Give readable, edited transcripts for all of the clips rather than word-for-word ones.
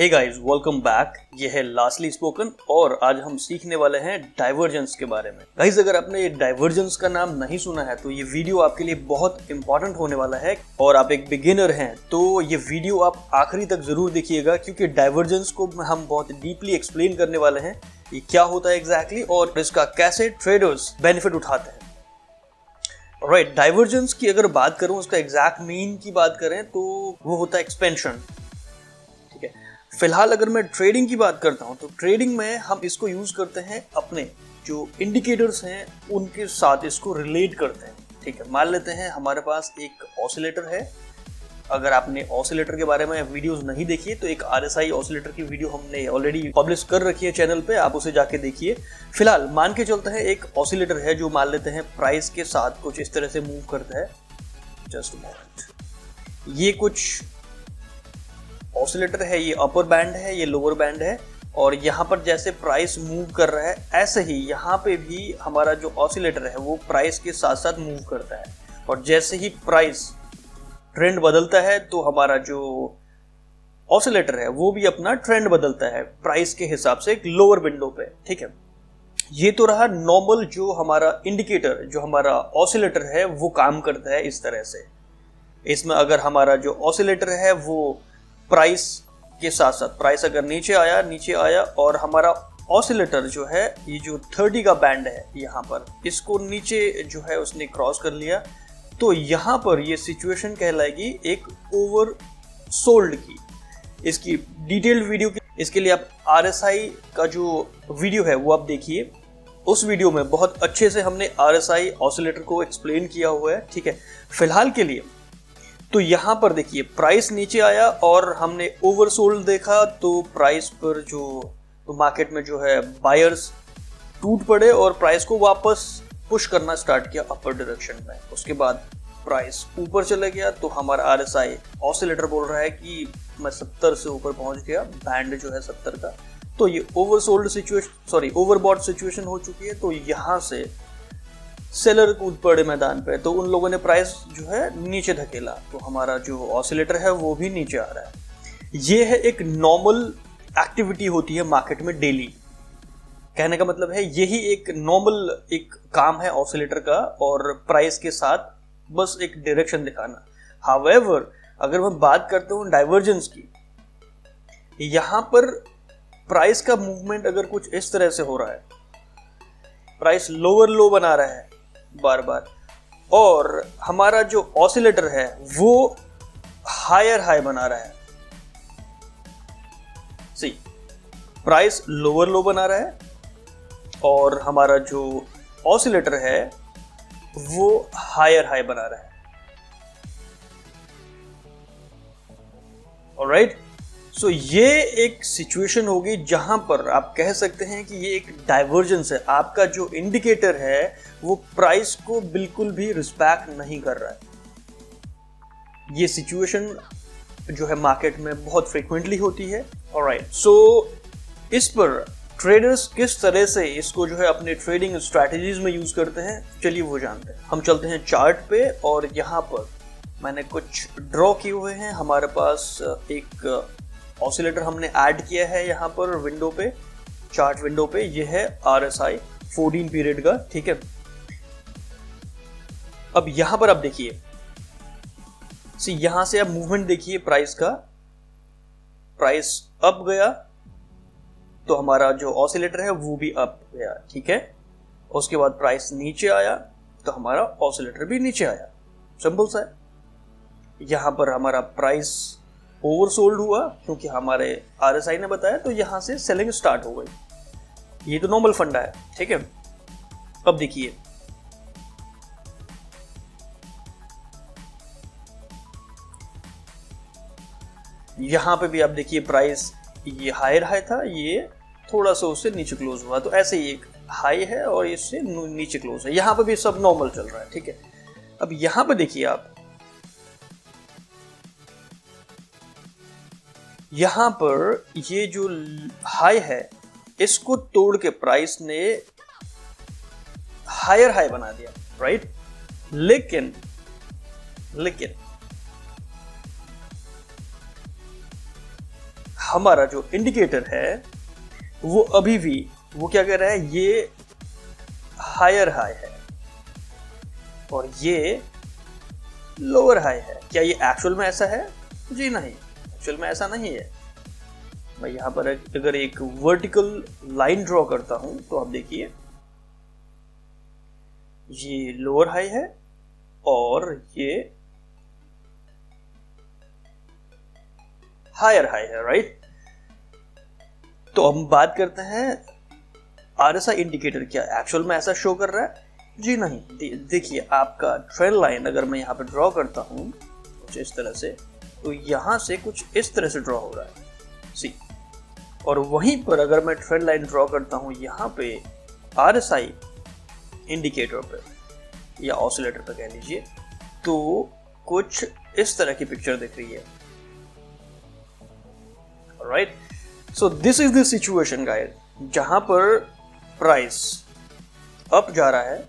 Hey guys, welcome back. ये है lastly spoken और आज हम सीखने वाले हैं डाइवर्जेंस के बारे में। गाइस, अगर आपने डाइवर्जेंस का नाम नहीं सुना है तो ये वीडियो आपके लिए बहुत इंपॉर्टेंट होने वाला है। और आप एक बिगिनर हैं तो ये वीडियो आप आखिरी तक जरूर देखिएगा, क्योंकि डाइवर्जेंस को हम बहुत डीपली एक्सप्लेन करने वाले हैं। ये क्या होता है एग्जैक्टली और इसका कैसे ट्रेडर्स बेनिफिट उठाते हैं। राइट, डाइवर्जेंस की अगर बात करूं, उसका एग्जैक्ट मीन की बात करें तो वो होता है एक्सपेंशन। ठीक है, फिलहाल अगर मैं ट्रेडिंग की बात करता हूं तो ट्रेडिंग में हम इसको यूज करते हैं, अपने जो इंडिकेटर्स हैं उनके साथ इसको रिलेट करते हैं। ठीक है, मान लेते हैं हमारे पास एक ऑसिलेटर है। अगर आपने ऑसिलेटर के बारे में वीडियोस नहीं देखी तो एक RSI ऑसिलेटर की वीडियो हमने ऑलरेडी पब्लिश कर रखी है चैनल पे, आप उसे जाके देखिए। फिलहाल मान के चलते हैं एक ऑसिलेटर है जो मान लेते हैं प्राइस के साथ कुछ इस तरह से मूव करता है। जस्ट मोमेंट, ये कुछ ऑसिलेटर है, ये अपर बैंड है, ये लोअर बैंड है। और यहाँ पर जैसे प्राइस मूव कर रहा है ऐसे ही यहाँ पे भी हमारा जो ऑसिलेटर है वो प्राइस के साथ साथ मूव करता है। और जैसे ही प्राइस ट्रेंड बदलता है तो हमारा जो ऑसिलेटर है वो भी अपना ट्रेंड बदलता है प्राइस के हिसाब से एक लोअर विंडो पे। ठीक है, ये तो रहा नॉर्मल जो हमारा इंडिकेटर, जो हमारा ऑसिलेटर है वो काम करता है इस तरह से। इसमें अगर हमारा जो ऑसिलेटर है वो प्राइस के साथ साथ, प्राइस अगर नीचे आया और हमारा ऑसिलेटर जो है ये जो 30 का बैंड है यहाँ पर, इसको नीचे जो है उसने क्रॉस कर लिया, तो यहाँ पर ये सिचुएशन कहलाएगी एक ओवर सोल्ड की। इसकी डिटेल्ड वीडियो इसके लिए आप RSI का जो वीडियो है वो आप देखिए। उस वीडियो में बहुत अच्छे से हमने RSI ऑसिलेटर को एक्सप्लेन किया हुआ है। ठीक है, फिलहाल के लिए तो यहाँ पर देखिए प्राइस नीचे आया और हमने ओवरसोल्ड देखा, तो प्राइस पर तो मार्केट में जो है बायर्स टूट पड़े और प्राइस को वापस पुश करना स्टार्ट किया अपर डायरेक्शन में। उसके बाद प्राइस ऊपर चला गया तो हमारा RSI ऑसिलेटर बोल रहा है कि मैं 70 से ऊपर पहुंच गया, बैंड जो है 70 का। तो ये ओवरसोल्ड सिचुएशन, ओवरबॉट सिचुएशन हो चुकी है। तो यहाँ से सेलर कूद पड़े मैदान पे, तो उन लोगों ने प्राइस जो है नीचे धकेला, तो हमारा जो ऑसिलेटर है वो भी नीचे आ रहा है। ये है एक नॉर्मल एक्टिविटी होती है मार्केट में डेली। कहने का मतलब है यही एक नॉर्मल एक काम है ऑसिलेटर का, और प्राइस के साथ बस एक डायरेक्शन दिखाना। हाउएवर, अगर मैं बात करता हूँ डाइवर्जेंस की, यहां पर प्राइस का मूवमेंट अगर कुछ इस तरह से हो रहा है, प्राइस लोअर लो बना रहा है बार बार, और हमारा जो ऑसिलेटर है वो हायर हाई बना रहा है। सी, प्राइस लोअर लो बना रहा है और हमारा जो ऑसिलेटर है वो हायर हाई बना रहा है। ऑलराइट, सो ये एक सिचुएशन होगी जहां पर आप कह सकते हैं कि ये एक डाइवर्जेंस है। आपका जो इंडिकेटर है वो प्राइस को बिल्कुल भी रिस्पेक्ट नहीं कर रहा है। ये सिचुएशन जो है मार्केट में बहुत फ्रीक्वेंटली होती है। ऑलराइट, सो इस पर ट्रेडर्स किस तरह से इसको जो है अपने ट्रेडिंग स्ट्रैटेजीज में यूज करते हैं, चलिए वो जानते हैं। हम चलते हैं चार्ट पे और यहाँ पर मैंने कुछ ड्रॉ किए हुए हैं। हमारे पास एक ऑसिलेटर हमने ऐड किया है यहाँ पर विंडो पे, चार्ट विंडो पे। ये है RSI 14 पीरियड का। ठीक है, अब यहां पर आप देखिए, यहां से आप मूवमेंट देखिए प्राइस का। प्राइस अप गया तो हमारा जो ऑसिलेटर है वो भी अप गया। ठीक है, उसके बाद प्राइस नीचे आया तो हमारा ऑसिलेटर भी नीचे आया। सिंपल सा है। यहां पर हमारा प्राइस ओवरसोल्ड हुआ क्योंकि हमारे RSI ने बताया, तो यहां से सेलिंग स्टार्ट हो गई। ये तो नॉर्मल फंडा है। ठीक है, अब देखिए यहां पे भी आप देखिए प्राइस ये हायर हाई था, ये थोड़ा सा उससे नीचे क्लोज हुआ, तो ऐसे ही एक हाई है और इससे नीचे क्लोज है। यहां पे भी सब नॉर्मल चल रहा है। ठीक है, अब यहां पे देखिए आप, यहां पर ये जो हाई है इसको तोड़ के प्राइस ने हायर हाई बना दिया। राइट, लेकिन हमारा जो इंडिकेटर है वो अभी भी वो क्या कर रहा है, ये हायर हाई है और ये लोअर हाई है। क्या ये एक्चुअल में ऐसा है? जी नहीं, एक्चुअल में ऐसा नहीं है। मैं यहां पर अगर एक वर्टिकल लाइन ड्रॉ करता हूं तो आप देखिए ये लोअर हाई है और ये हायर हाई है, राइट। तो हम बात करते हैं आरएसआई इंडिकेटर क्या एक्चुअल में ऐसा शो कर रहा है? जी नहीं। देखिए आपका ट्रेंड लाइन अगर मैं यहाँ पे ड्रॉ करता हूँ कुछ इस तरह से, तो यहाँ से कुछ इस तरह से ड्रॉ हो रहा है, सी। और वहीं पर अगर मैं ट्रेंड लाइन ड्रॉ करता हूँ यहाँ पे आरएसआई इंडिकेटर पे या ऑसिलेटर पे कह लीजिए, तो कुछ इस तरह की पिक्चर दिख रही है, right. So this is the situation guys, जहां पर प्राइस अप जा रहा है,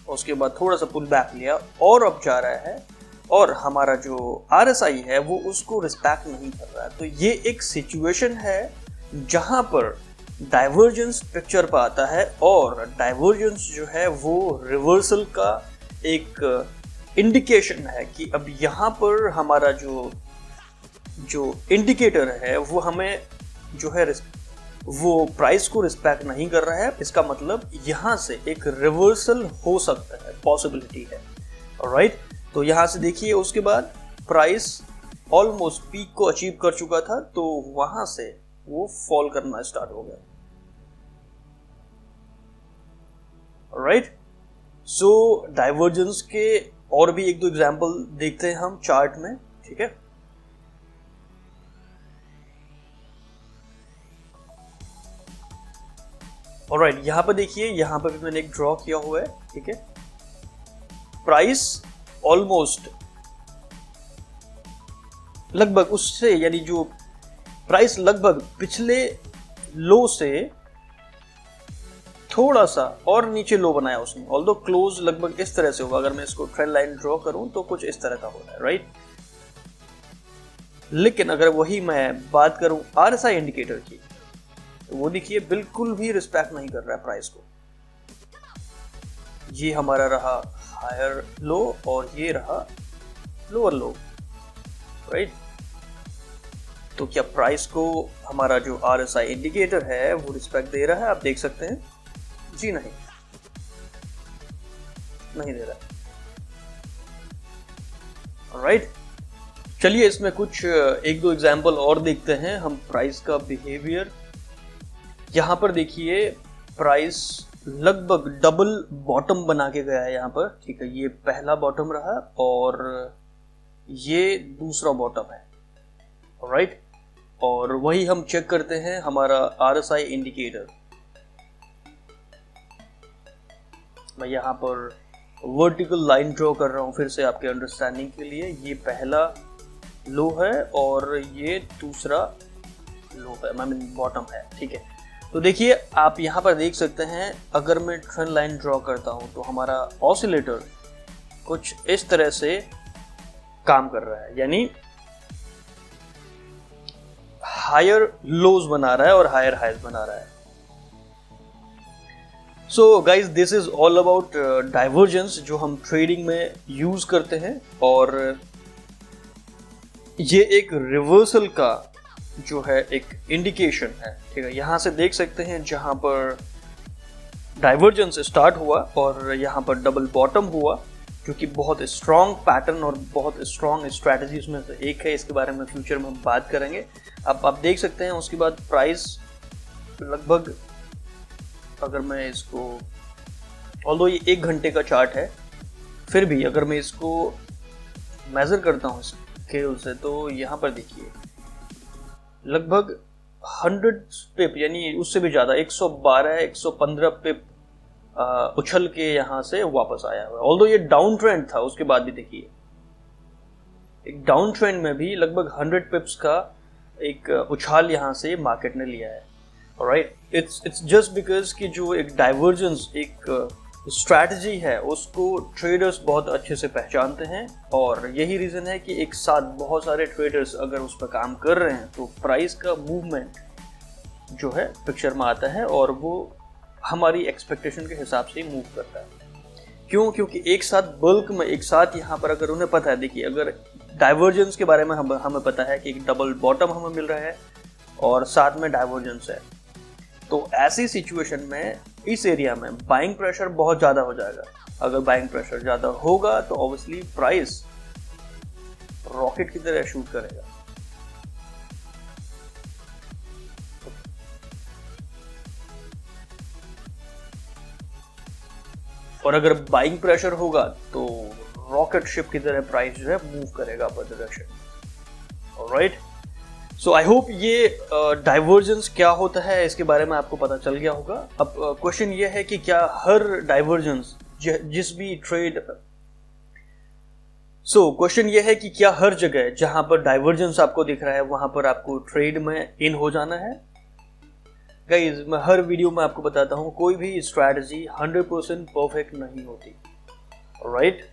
उसके बाद थोड़ा सा पुल बैक लिया और अप जा रहा है, और हमारा जो आरएसआई है वो उसको रिस्पेक्ट नहीं कर रहा है। तो ये एक सिचुएशन है जहां पर डाइवर्जेंस पिक्चर पर आता है, और डाइवर्जेंस जो है वो रिवर्सल का एक इंडिकेशन है कि अब यहाँ पर हमारा जो इंडिकेटर है वो हमें जो है वो प्राइस को रिस्पेक्ट नहीं कर रहा है। इसका मतलब यहाँ से एक रिवर्सल हो सकता है, पॉसिबिलिटी है, राइट। तो यहाँ से देखिए उसके बाद प्राइस ऑलमोस्ट पीक को अचीव कर चुका था, तो वहां से वो फॉल करना स्टार्ट हो गया, राइट। सो डाइवर्जेंस के और भी एक दो एग्जांपल देखते हैं हम चार्ट में, ठीक है। ऑलराइट, यहाँ पर देखिए, यहाँ पर भी मैंने एक ड्रॉ किया हुआ है, ठीक है। प्राइस ऑलमोस्ट लगभग उससे, यानी जो प्राइस लगभग पिछले लो से थोड़ा सा और नीचे लो बनाया उसने, ऑल्दो क्लोज लगभग इस तरह से होगा। अगर मैं इसको ट्रेंड लाइन ड्रॉ करूं तो कुछ इस तरह का हो रहा है, राइट। लेकिन अगर वही मैं बात करूं आरएसआई इंडिकेटर की, तो वो देखिए बिल्कुल भी रिस्पेक्ट नहीं कर रहा है प्राइस को। ये हमारा रहा हायर लो और ये रहा लोअर लो, राइट। तो क्या प्राइस को हमारा जो आरएसआई इंडिकेटर है वो रिस्पेक्ट दे रहा है? आप देख सकते हैं, जी नहीं, नहीं दे रहा, राइट। चलिए इसमें कुछ एक दो एग्जाम्पल और देखते हैं हम प्राइस का बिहेवियर। यहाँ पर देखिए प्राइस लगभग डबल बॉटम बना के गया है यहाँ पर, ठीक है। ये पहला बॉटम रहा और ये दूसरा बॉटम है, राइट। और वही हम चेक करते हैं हमारा आरएसआई इंडिकेटर। मैं यहाँ पर वर्टिकल लाइन ड्रॉ कर रहा हूँ फिर से आपके अंडरस्टैंडिंग के लिए। ये पहला लो है और ये दूसरा लो है, आई मीन बॉटम है, ठीक है। तो देखिए आप यहाँ पर देख सकते हैं, अगर मैं ट्रेंड लाइन ड्रॉ करता हूँ तो हमारा ऑसिलेटर कुछ इस तरह से काम कर रहा है, यानी हायर लोज बना रहा है और हायर हाइज बना रहा है। So guys, this is all about divergence जो हम ट्रेडिंग में यूज करते हैं, और ये एक रिवर्सल का जो है एक इंडिकेशन है, ठीक है। यहाँ से देख सकते हैं जहां पर डाइवर्जेंस स्टार्ट हुआ और यहाँ पर डबल बॉटम हुआ, जो कि बहुत स्ट्रॉन्ग पैटर्न और बहुत स्ट्रॉन्ग स्ट्रैटेजीज में से एक है। इसके बारे में फ्यूचर में हम बात करेंगे। अब आप देख सकते हैं उसके बाद प्राइस लगभग, अगर मैं इसको, ऑल्दो ये 1 घंटे का चार्ट है, फिर भी अगर मैं इसको मेजर करता हूँ स्केल से, तो यहाँ पर देखिए लगभग 100 पिप, यानी उससे भी ज्यादा 112 115 पिप उछल के यहाँ से वापस आया हुआ है। ऑल्दो ये डाउन ट्रेंड था, उसके बाद भी देखिए एक डाउन ट्रेंड में भी लगभग 100 पिप्स का एक उछाल यहाँ से मार्केट ने लिया है, राइट। इट्स जस्ट बिकॉज कि जो एक डाइवर्जेंस, एक स्ट्रैटेजी है उसको ट्रेडर्स बहुत अच्छे से पहचानते हैं, और यही रीज़न है कि एक साथ बहुत सारे ट्रेडर्स अगर उस पर काम कर रहे हैं तो प्राइस का मूवमेंट जो है पिक्चर में आता है और वो हमारी एक्सपेक्टेशन के हिसाब से ही मूव करता है। क्यों? क्योंकि एक साथ बल्क में एक साथ यहाँ पर अगर उन्हें पता है, देखिए अगर डाइवर्जेंस के बारे में हमें पता है कि एक डबल बॉटम हमें मिल रहा है और साथ में डाइवर्जेंस है, तो ऐसी सिचुएशन में इस एरिया में बाइंग प्रेशर बहुत ज़्यादा हो जाएगा। अगर बाइंग प्रेशर ज़्यादा होगा तो ऑब्वियसली प्राइस रॉकेट की तरह शूट करेगा। और अगर बाइंग प्रेशर होगा तो रॉकेट शिप की तरह प्राइस जो है मूव करेगा upper direction. Alright, so I hope ये डाइवर्जेंस क्या होता है इसके बारे में आपको पता चल गया होगा। अब क्वेश्चन ये है कि क्या हर डाइवर्जेंस जिस भी ट्रेड क्वेश्चन ये है कि क्या हर जगह जहां पर डाइवर्जेंस आपको दिख रहा है वहां पर आपको ट्रेड में इन हो जाना है? गाइस, मैं हर वीडियो में आपको बताता हूं कोई भी स्ट्रैटेजी 100% परफेक्ट नहीं होती। राइट,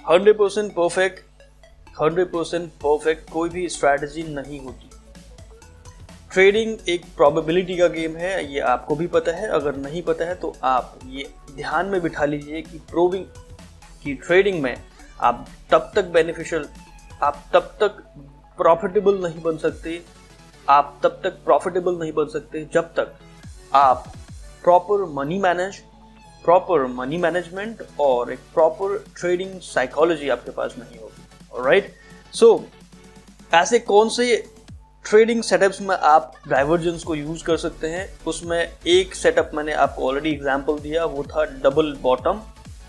100% परफेक्ट कोई भी स्ट्रैटेजी नहीं होती। ट्रेडिंग एक प्रोबेबिलिटी का गेम है, ये आपको भी पता है। अगर नहीं पता है तो आप ये ध्यान में बिठा लीजिए कि ट्रेडिंग में आप तब तक बेनिफिशियल, आप तब तक प्रॉफिटेबल नहीं बन सकते जब तक आप प्रॉपर मनी मैनेजमेंट और एक प्रॉपर ट्रेडिंग साइकोलॉजी आपके पास नहीं होगी। ऑलराइट, सो ऐसे कौन से ट्रेडिंग सेटअप्स में आप डाइवर्जेंस को यूज कर सकते हैं? उसमें एक सेटअप मैंने आपको ऑलरेडी एग्जांपल दिया, वो था डबल बॉटम।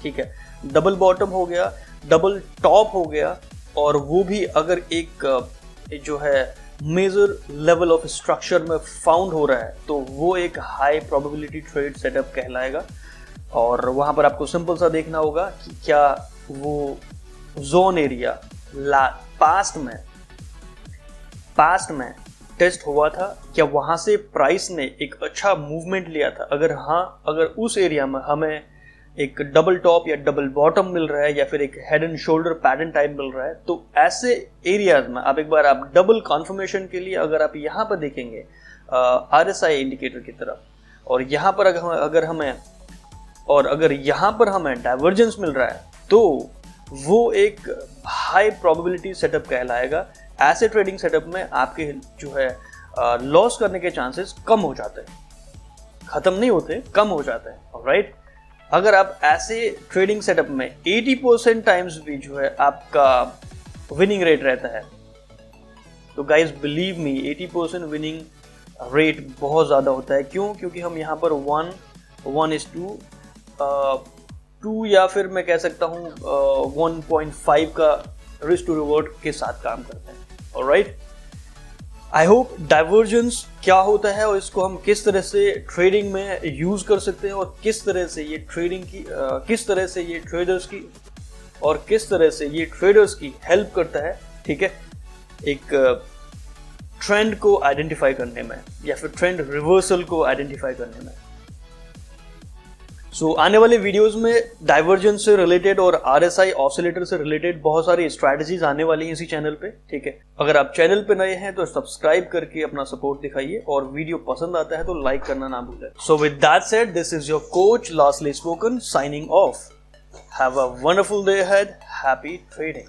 ठीक है, डबल बॉटम हो गया, डबल टॉप हो गया, और वो भी अगर एक जो है मेजर लेवल ऑफ स्ट्रक्चर में फाउंड हो रहा है तो वो एक हाई प्रोबेबिलिटी ट्रेड सेटअप कहलाएगा। और वहां पर आपको सिंपल सा देखना होगा कि क्या वो जोन एरिया पास्ट में टेस्ट हुआ था, क्या वहां से प्राइस ने एक अच्छा मूवमेंट लिया था। अगर हाँ, अगर उस एरिया में हमें एक डबल टॉप या डबल बॉटम मिल रहा है या फिर एक head and shoulder pattern type मिल रहा है, तो ऐसे एरियाज में आप एक बार आप डबल कॉन्फर्मेशन के लिए अगर आप यहाँ पर देखेंगे RSI इंडिकेटर की तरफ, और यहाँ पर अगर यहाँ पर हमें डाइवर्जेंस मिल रहा है तो वो एक हाई प्रोबेबिलिटी सेटअप कहलाएगा। ऐसे ट्रेडिंग सेटअप में आपके जो है लॉस करने के चांसेस कम हो जाते हैं, खत्म नहीं होते, कम हो जाते हैं। ऑलराइट, अगर आप ऐसे ट्रेडिंग सेटअप में 80% टाइम्स भी जो है आपका विनिंग रेट रहता है, तो guys believe me 80% winning rate बहुत ज़्यादा होता है। क्यों? क्योंकि हम यहाँ पर 1:2 या फिर मैं कह सकता हूँ 1.5 का रिस्क टू रिवॉर्ड के साथ काम करते हैं। ऑलराइट, आई होप डाइवर्जेंस क्या होता है और इसको हम किस तरह से ट्रेडिंग में यूज कर सकते हैं, और किस तरह से ये ट्रेडर्स की हेल्प करता है। ठीक है, एक ट्रेंड को आइडेंटिफाई करने में या फिर ट्रेंड रिवर्सल को आइडेंटिफाई करने में। आने वाले वीडियोस में डाइवर्जेंस से रिलेटेड और RSI ऑसिलेटर से रिलेटेड बहुत सारी स्ट्रैटेजीज आने वाली हैं इसी चैनल पे। ठीक है, अगर आप चैनल पे नए हैं तो सब्सक्राइब करके अपना सपोर्ट दिखाइए, और वीडियो पसंद आता है तो लाइक करना ना भूलें। So with that said, this is your coach lastly spoken signing off. Have a wonderful day ahead, happy trading.